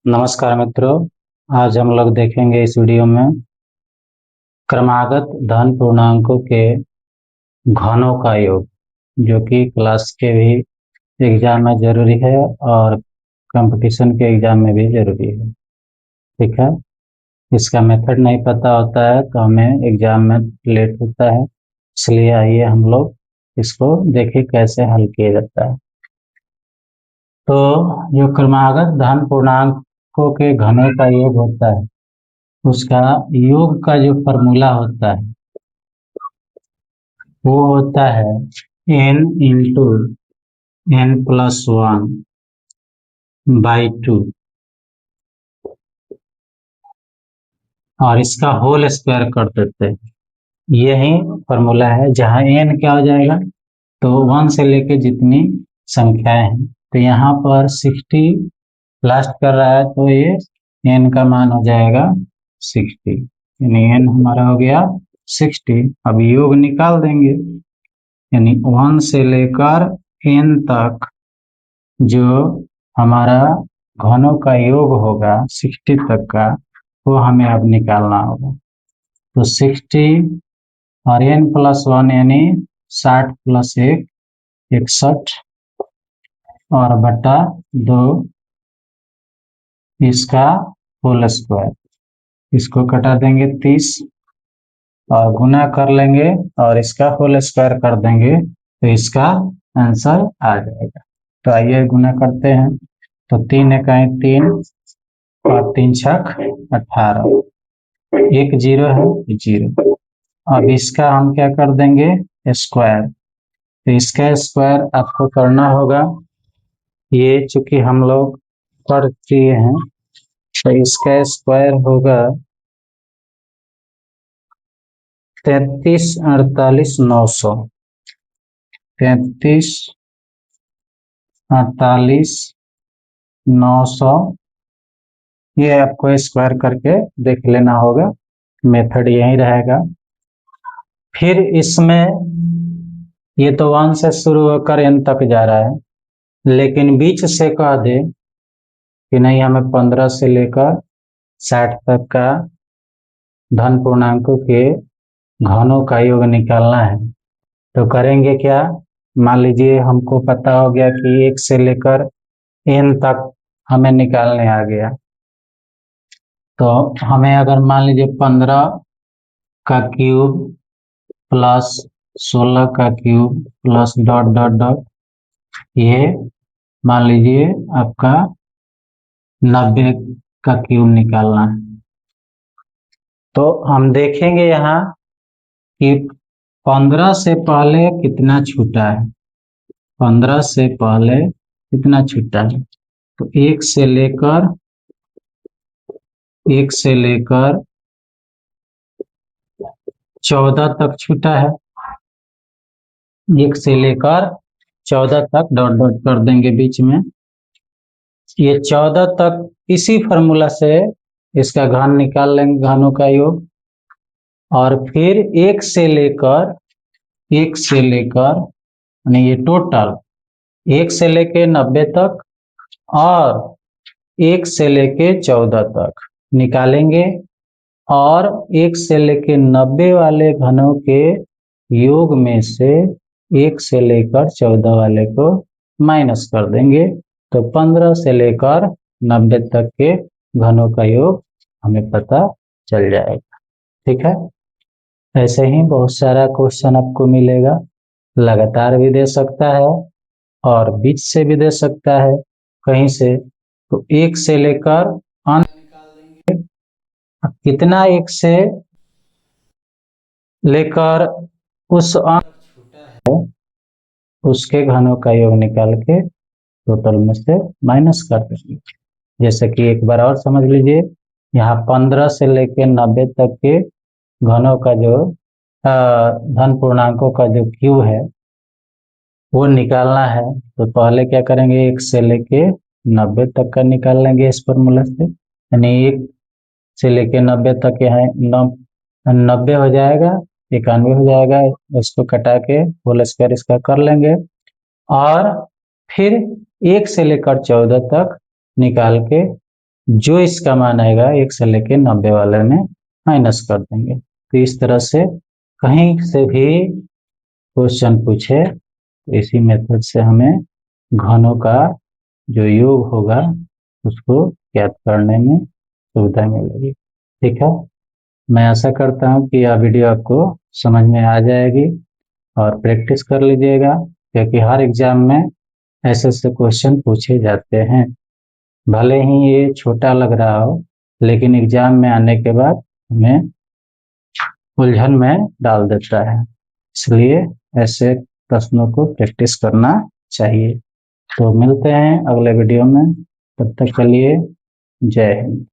नमस्कार मित्रों। आज हम लोग देखेंगे इस वीडियो में क्रमागत धन पूर्णांकों के घनों का योग, जो कि क्लास के भी एग्जाम में जरूरी है और कंपटीशन के एग्जाम में भी जरूरी है। ठीक है, इसका मेथड नहीं पता होता है तो हमें एग्जाम में लेट होता है, इसलिए आइए हम लोग इसको देखें कैसे हल किया जाता है। तो जो क्रमागत धन पूर्णांकों के घनों का योग होता है, उसका योग का जो फॉर्मूला होता है वो होता है n इंटू n+1/2 और इसका होल स्क्वायर कर देते हैं। यही फॉर्मूला है, जहाँ n क्या हो जाएगा, तो 1 से लेके जितनी संख्याएं हैं, तो यहाँ पर 60 लास्ट कर रहा है तो ये n का मान हो जाएगा 60, यानी n हमारा हो गया 60। अब योग निकाल देंगे, यानी 1 से लेकर n तक जो हमारा घनों का योग होगा 60 तक का, वो हमें अब निकालना होगा। तो 60 और n+1 यानी 60 + 1 61 और बटा 2 इसका होल स्क्वायर, इसको कटा देंगे 30 और गुना कर लेंगे और इसका होल स्क्वायर कर देंगे, तो इसका आंसर आ जाएगा। तो आइए गुना करते हैं। तो 3 इकाई 3 और 3 छक 18, एक जीरो है 0। अब इसका हम क्या कर देंगे, स्क्वायर। तो इसका स्क्वायर आपको करना होगा, ये चूंकि हम लोग पढ़ चुके हैं, तो इसका स्क्वायर होगा 33 48 900, 33 48 900। ये आपको स्क्वायर करके देख लेना होगा, मेथड यही रहेगा। फिर इसमें ये तो 1 से शुरू होकर n तक जा रहा है, लेकिन बीच से कह दे कि नहीं, हमें 15 से लेकर 60 तक का धन पूर्णांकों के घनों का योग निकालना है। तो करेंगे क्या, मान लीजिए हमको पता हो गया कि 1 से लेकर n तक हमें निकालने आ गया, तो हमें अगर मान लीजिए 15 का क्यूब प्लस 16 का cube plus dot dot dot, ये मान लीजिए आपका 90 का क्यूब निकालना है। तो हम देखेंगे यहाँ कि 15 से पहले कितना छूटा है, 15 से पहले कितना छूटा है, तो 1 से लेकर 14 तक छूटा है। 1 से लेकर 14 तक डॉट डॉट कर देंगे बीच में। ये 14 तक इसी फॉर्मूला से इसका घन निकाल लेंगे, घनों का योग। और फिर 1 से लेकर यानी ये टोटल 1 से लेके 90 तक और 1 से लेके 14 तक निकालेंगे, और 1 से लेके 90 वाले घनों के योग में से 1 से लेकर 14 वाले को माइनस कर देंगे, तो 15 से लेकर 90 तक के घनों का योग हमें पता चल जाएगा। ठीक है, ऐसे ही बहुत सारा क्वेश्चन आपको मिलेगा, लगातार भी दे सकता है और बीच से भी दे सकता है कहीं से। तो 1 से लेकर अंत निकाल देंगे, कितना 1 से लेकर उस अंक छूटा है उसके घनों का योग निकाल के टोटल में से माइनस कर देंगे। जैसे कि एक बार और समझ लीजिए, यहाँ 15 से लेकर 90 तक के घनों का जो धन पूर्णांकों का जो क्यू है वो निकालना है। तो पहले क्या करेंगे, 1 से लेके 90 तक का निकाल लेंगे इस फॉर्मूला से, यानी 1 से लेके 90 तक, यहाँ 90 हो जाएगा, 91 हो जाएगा, इसको कटा के होल स्क्वायर इसका कर लेंगे। और फिर 1 से लेकर 14 तक निकाल के जो इसका मान आएगा 1 से लेके 90 वाले में माइनस कर देंगे। तो इस तरह से कहीं से भी क्वेश्चन पूछे तो इसी मेथड से हमें घनों का जो योग होगा उसको ज्ञात करने में सुविधा मिलेगी। ठीक है, मैं आशा करता हूँ कि यह वीडियो आपको समझ में आ जाएगी और प्रैक्टिस कर लीजिएगा, क्योंकि हर एग्जाम में ऐसे ऐसे क्वेश्चन पूछे जाते हैं। भले ही ये छोटा लग रहा हो, लेकिन एग्जाम में आने के बाद हमें उलझन में डाल देता है, इसलिए ऐसे प्रश्नों को प्रैक्टिस करना चाहिए। तो मिलते हैं अगले वीडियो में, तब तक के लिए जय हिंद।